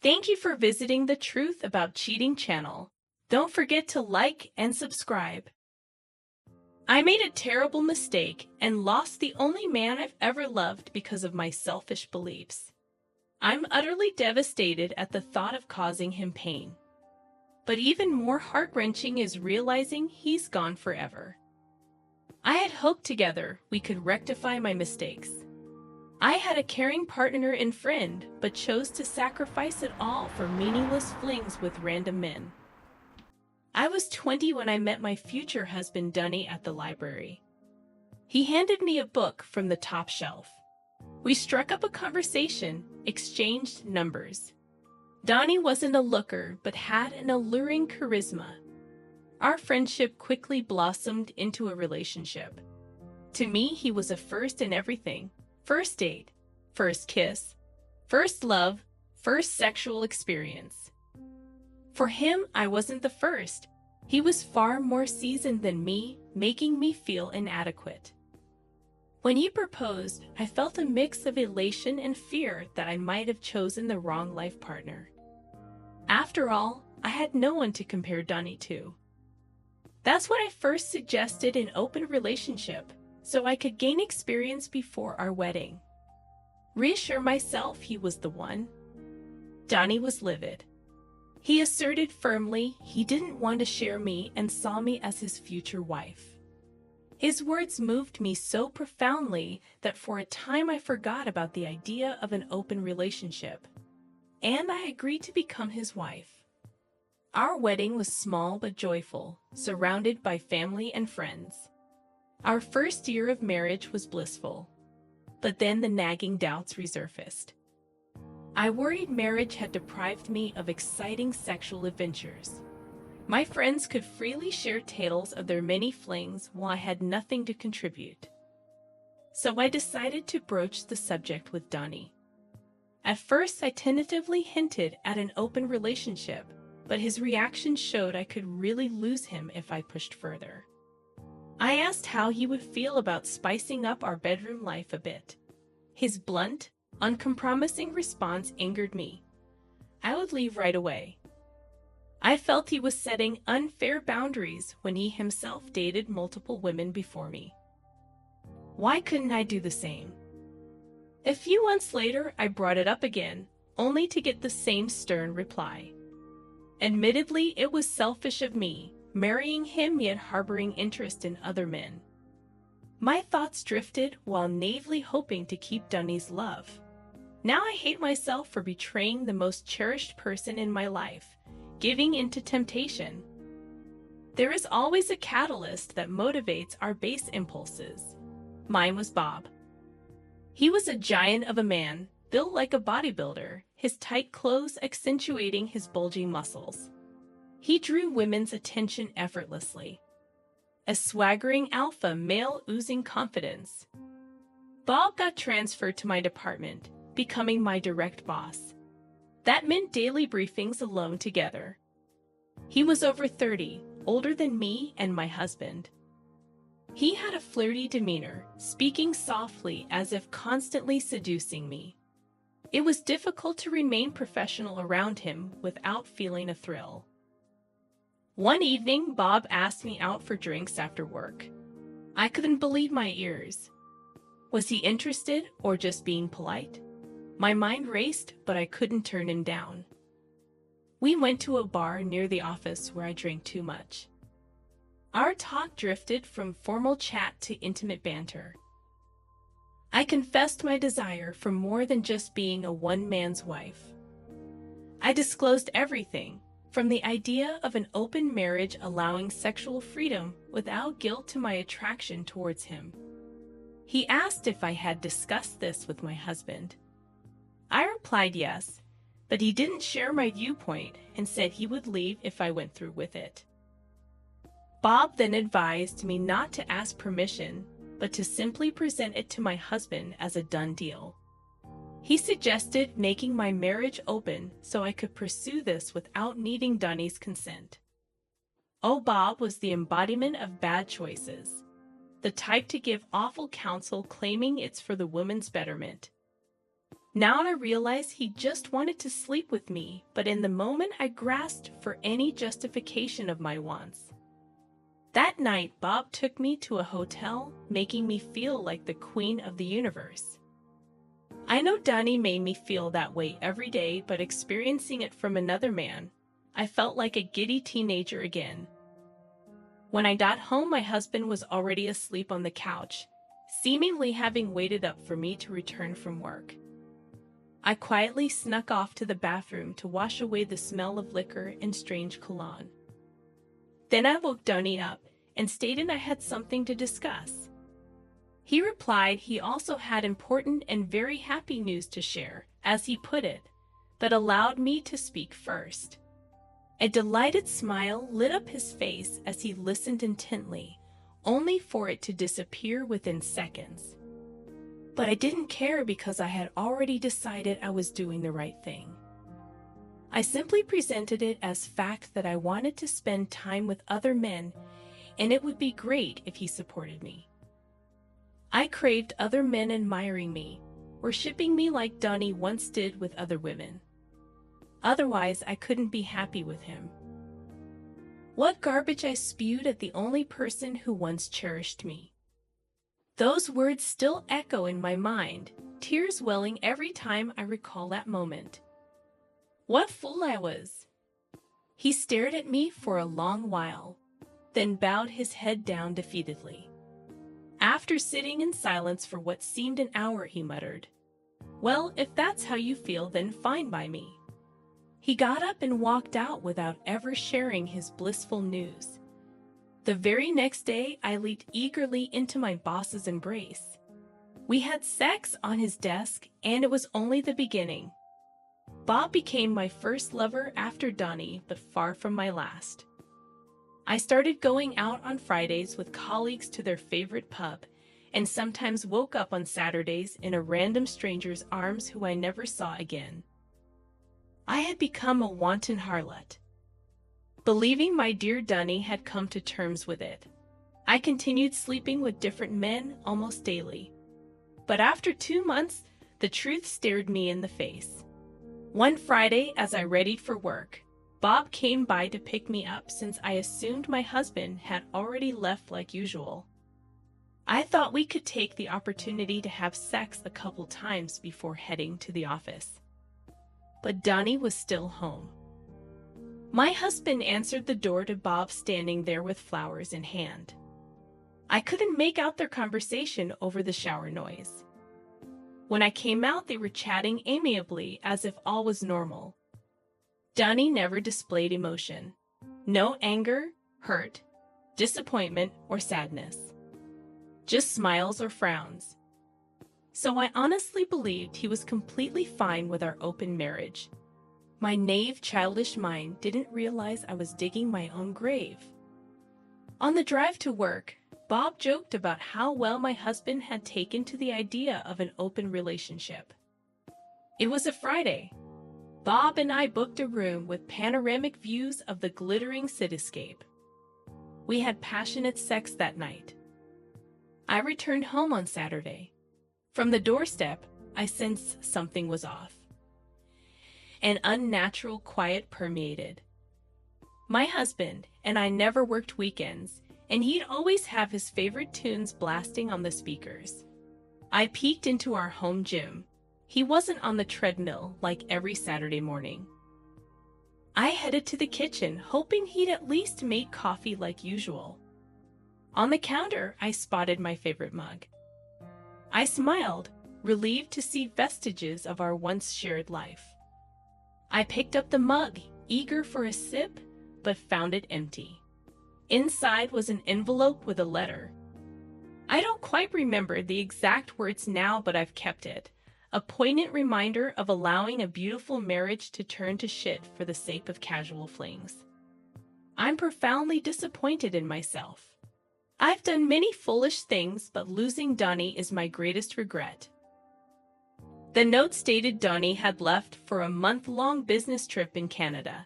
Thank you for visiting the Truth About Cheating channel. Don't forget to like and subscribe. I made a terrible mistake and lost the only man I've ever loved because of my selfish beliefs. I'm utterly devastated at the thought of causing him pain. But even more heart-wrenching is realizing he's gone forever. I had hoped together we could rectify my mistakes. I had a caring partner and friend, but chose to sacrifice it all for meaningless flings with random men. I was 20 when I met my future husband Dunny at the library. He handed me a book from the top shelf. We struck up a conversation, exchanged numbers. Donnie wasn't a looker, but had an alluring charisma. Our friendship quickly blossomed into a relationship. To me, he was a first in everything. First date, first kiss, first love, first sexual experience. For him, I wasn't the first. He was far more seasoned than me, making me feel inadequate. When he proposed, I felt a mix of elation and fear that I might have chosen the wrong life partner. After all, I had no one to compare Donnie to. That's when I first suggested an open relationship, so I could gain experience before our wedding. Reassure myself he was the one. Donnie was livid. He asserted firmly he didn't want to share me and saw me as his future wife. His words moved me so profoundly that for a time I forgot about the idea of an open relationship, and I agreed to become his wife. Our wedding was small but joyful, surrounded by family and friends. Our first year of marriage was blissful, but then the nagging doubts resurfaced. I worried marriage had deprived me of exciting sexual adventures. My friends could freely share tales of their many flings while I had nothing to contribute. So I decided to broach the subject with Donnie. At first, I tentatively hinted at an open relationship, but his reaction showed I could really lose him if I pushed further. I asked how he would feel about spicing up our bedroom life a bit. His blunt, uncompromising response angered me. I would leave right away. I felt he was setting unfair boundaries when he himself dated multiple women before me. Why couldn't I do the same? A few months later, I brought it up again, only to get the same stern reply. Admittedly, it was selfish of me, marrying him yet harboring interest in other men. My thoughts drifted while naively hoping to keep Dunny's love. Now I hate myself for betraying the most cherished person in my life, giving into temptation. There is always a catalyst that motivates our base impulses. Mine was Bob. He was a giant of a man, built like a bodybuilder, his tight clothes accentuating his bulging muscles. He drew women's attention effortlessly. A swaggering alpha male oozing confidence. Bob got transferred to my department, becoming my direct boss. That meant daily briefings alone together. He was over 30, older than me and my husband. He had a flirty demeanor, speaking softly as if constantly seducing me. It was difficult to remain professional around him without feeling a thrill. One evening, Bob asked me out for drinks after work. I couldn't believe my ears. Was he interested or just being polite? My mind raced, but I couldn't turn him down. We went to a bar near the office where I drank too much. Our talk drifted from formal chat to intimate banter. I confessed my desire for more than just being a one-man's wife. I disclosed everything, from the idea of an open marriage allowing sexual freedom without guilt to my attraction towards him. He asked if I had discussed this with my husband. I replied yes, but he didn't share my viewpoint and said he would leave if I went through with it. Bob then advised me not to ask permission, but to simply present it to my husband as a done deal. He suggested making my marriage open so I could pursue this without needing Dunny's consent. Oh, Bob was the embodiment of bad choices, the type to give awful counsel claiming it's for the woman's betterment. Now I realize he just wanted to sleep with me, but in the moment I grasped for any justification of my wants. That night, Bob took me to a hotel, making me feel like the queen of the universe. I know Donnie made me feel that way every day, but experiencing it from another man, I felt like a giddy teenager again. When I got home, my husband was already asleep on the couch, seemingly having waited up for me to return from work. I quietly snuck off to the bathroom to wash away the smell of liquor and strange cologne. Then I woke Donnie up and stated I had something to discuss. He replied he also had important and very happy news to share, as he put it, but allowed me to speak first. A delighted smile lit up his face as he listened intently, only for it to disappear within seconds. But I didn't care because I had already decided I was doing the right thing. I simply presented it as fact that I wanted to spend time with other men, and it would be great if he supported me. I craved other men admiring me, worshipping me like Donnie once did with other women. Otherwise, I couldn't be happy with him. What garbage I spewed at the only person who once cherished me. Those words still echo in my mind, tears welling every time I recall that moment. What fool I was! He stared at me for a long while, then bowed his head down defeatedly. After sitting in silence for what seemed an hour, he muttered, "Well, if that's how you feel, then fine by me." He got up and walked out without ever sharing his blissful news. The very next day, I leaped eagerly into my boss's embrace. We had sex on his desk, and it was only the beginning. Bob became my first lover after Donnie, but far from my last. I started going out on Fridays with colleagues to their favorite pub, and sometimes woke up on Saturdays in a random stranger's arms who I never saw again. I had become a wanton harlot. Believing my dear Donnie had come to terms with it, I continued sleeping with different men almost daily. But after 2 months, the truth stared me in the face. One Friday, as I readied for work, Bob came by to pick me up since I assumed my husband had already left like usual. I thought we could take the opportunity to have sex a couple times before heading to the office. But Donnie was still home. My husband answered the door to Bob standing there with flowers in hand. I couldn't make out their conversation over the shower noise. When I came out, they were chatting amiably as if all was normal. Donnie never displayed emotion. No anger, hurt, disappointment, or sadness. Just smiles or frowns. So I honestly believed he was completely fine with our open marriage. My naive, childish mind didn't realize I was digging my own grave. On the drive to work, Bob joked about how well my husband had taken to the idea of an open relationship. It was a Friday. Bob and I booked a room with panoramic views of the glittering cityscape. We had passionate sex that night. I returned home on Saturday. From the doorstep, I sensed something was off. An unnatural quiet permeated. My husband and I never worked weekends, and he'd always have his favorite tunes blasting on the speakers. I peeked into our home gym. He wasn't on the treadmill like every Saturday morning. I headed to the kitchen, hoping he'd at least make coffee like usual. On the counter, I spotted my favorite mug. I smiled, relieved to see vestiges of our once shared life. I picked up the mug, eager for a sip, but found it empty. Inside was an envelope with a letter. I don't quite remember the exact words now, but I've kept it. A poignant reminder of allowing a beautiful marriage to turn to shit for the sake of casual flings. I'm profoundly disappointed in myself. I've done many foolish things, but losing Donnie is my greatest regret. The note stated Donnie had left for a month-long business trip in Canada.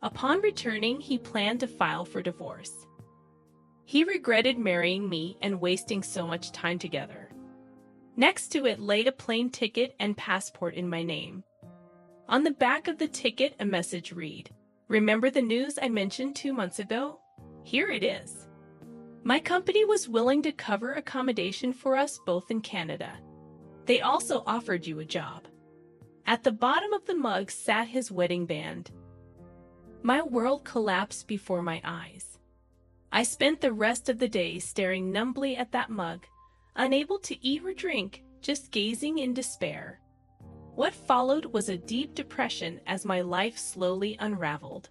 Upon returning, he planned to file for divorce. He regretted marrying me and wasting so much time together. Next to it lay a plane ticket and passport in my name. On the back of the ticket, a message read, "Remember the news I mentioned 2 months ago? Here it is." My company was willing to cover accommodation for us both in Canada. They also offered you a job. At the bottom of the mug sat his wedding band. My world collapsed before my eyes. I spent the rest of the day staring numbly at that mug, unable to eat or drink, just gazing in despair. What followed was a deep depression as my life slowly unraveled.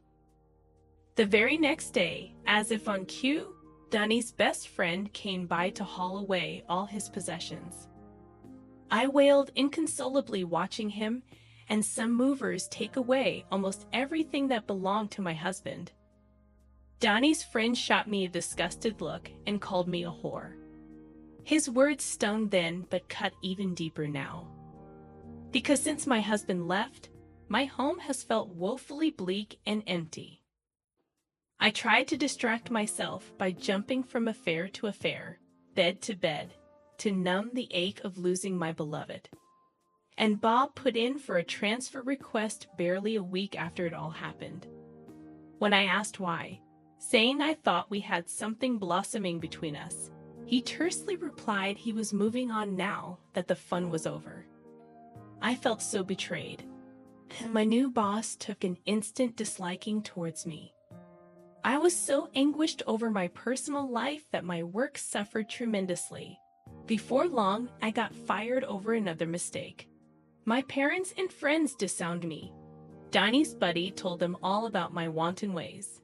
The very next day, as if on cue, Dunny's best friend came by to haul away all his possessions. I wailed inconsolably watching him and some movers take away almost everything that belonged to my husband. Donnie's friend shot me a disgusted look and called me a whore. His words stung then but cut even deeper now. Because since my husband left, my home has felt woefully bleak and empty. I tried to distract myself by jumping from affair to affair, bed to bed, to numb the ache of losing my beloved. And Bob put in for a transfer request barely a week after it all happened. When I asked why, saying I thought we had something blossoming between us, he tersely replied he was moving on now that the fun was over. I felt so betrayed, and my new boss took an instant disliking towards me. I was so anguished over my personal life that my work suffered tremendously. Before long, I got fired over another mistake. My parents and friends disowned me. Donnie's buddy told them all about my wanton ways.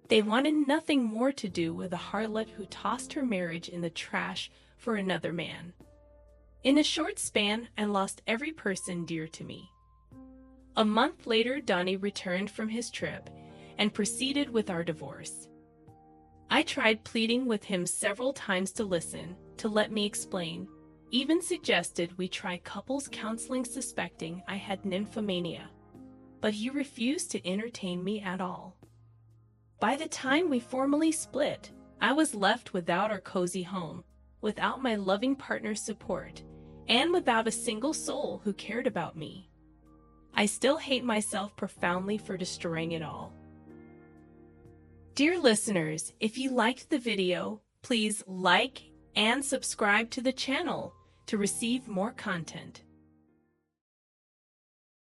They wanted nothing more to do with a harlot who tossed her marriage in the trash for another man. In a short span, I lost every person dear to me. A month later, Donnie returned from his trip and proceeded with our divorce. I tried pleading with him several times to listen, to let me explain, even suggested we try couples counseling suspecting I had nymphomania, but he refused to entertain me at all. By the time we formally split, I was left without our cozy home, without my loving partner's support, and without a single soul who cared about me. I still hate myself profoundly for destroying it all. Dear listeners, if you liked the video, please like and subscribe to the channel to receive more content.